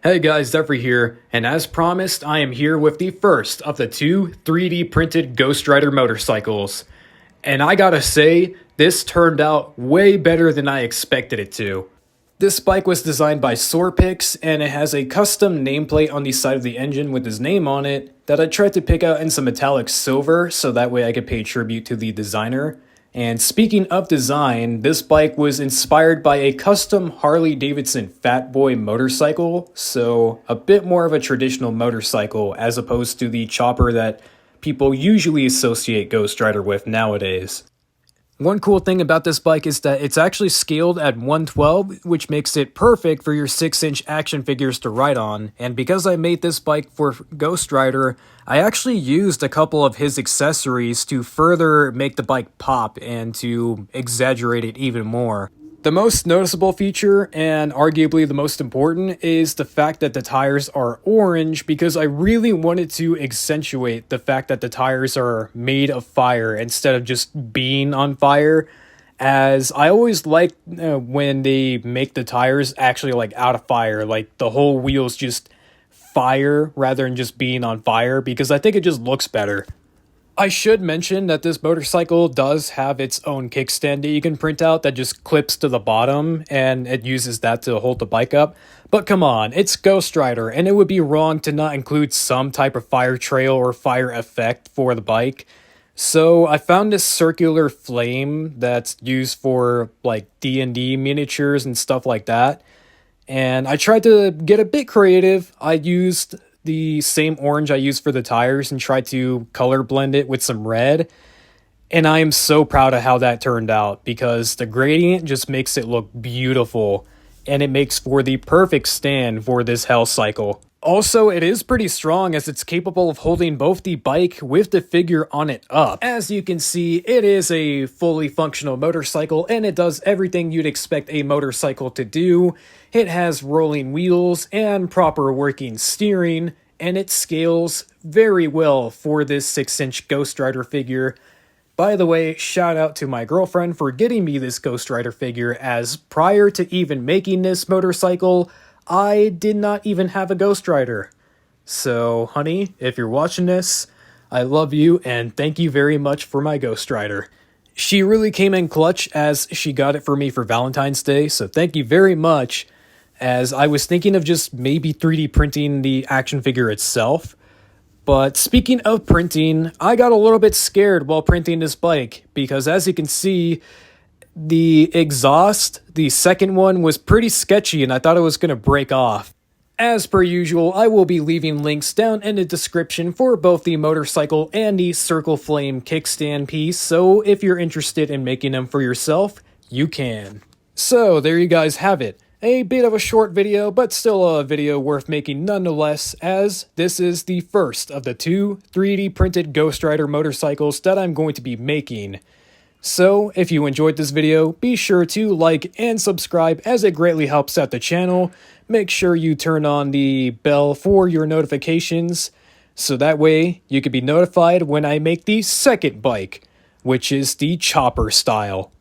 Hey guys, Zephyr here, and as promised, I am here with the first of the two 3D printed Ghost Rider motorcycles. And I gotta say, this turned out way better than I expected it to. This bike was designed by Soarpix, and it has a custom nameplate on the side of the engine with his name on it that I tried to pick out in some metallic silver so that way I could pay tribute to the designer. And speaking of design, this bike was inspired by a custom Harley-Davidson Fat Boy motorcycle, so a bit more of a traditional motorcycle as opposed to the chopper that people usually associate Ghost Rider with nowadays. One cool thing about this bike is that it's actually scaled at 1/12, which makes it perfect for your 6-inch action figures to ride on. And because I made this bike for Ghost Rider, I actually used a couple of his accessories to further make the bike pop and to exaggerate it even more. The most noticeable feature, and arguably the most important, is the fact that the tires are orange because I really wanted to accentuate the fact that the tires are made of fire instead of just being on fire, as I always like when they make the tires actually like out of fire, like the whole wheel's just fire rather than just being on fire, because I think it just looks better. I should mention that this motorcycle does have its own kickstand that you can print out that just clips to the bottom, and it uses that to hold the bike up. But come on, it's Ghost Rider, and it would be wrong to not include some type of fire trail or fire effect for the bike. So I found this circular flame that's used for like D&D miniatures and stuff like that. And I tried to get a bit creative. I used the same orange I used for the tires and tried to color blend it with some red. And I am so proud of how that turned out because the gradient just makes it look beautiful, and it makes for the perfect stand for this HellCycle. Also, it is pretty strong as it's capable of holding both the bike with the figure on it up. As you can see, it is a fully functional motorcycle and it does everything you'd expect a motorcycle to do. It has rolling wheels and proper working steering, and it scales very well for this 6-inch Ghost Rider figure. By the way, shout out to my girlfriend for getting me this Ghost Rider figure, as prior to even making this motorcycle, I did not even have a Ghost Rider. So, honey, if you're watching this, I love you and thank you very much for my Ghost Rider. She really came in clutch as she got it for me for Valentine's Day, so thank you very much, as I was thinking of just maybe 3D printing the action figure itself. But speaking of printing, I got a little bit scared while printing this bike, because as you can see, the exhaust, the second one, was pretty sketchy and I thought it was going to break off. As per usual, I will be leaving links down in the description for both the motorcycle and the Circle Flame kickstand piece, so if you're interested in making them for yourself, you can. So there you guys have it. A bit of a short video, but still a video worth making nonetheless, as this is the first of the two 3D printed Ghost Rider motorcycles that I'm going to be making. So, if you enjoyed this video, be sure to like and subscribe as it greatly helps out the channel. Make sure you turn on the bell for your notifications, so that way you can be notified when I make the second bike, which is the chopper style.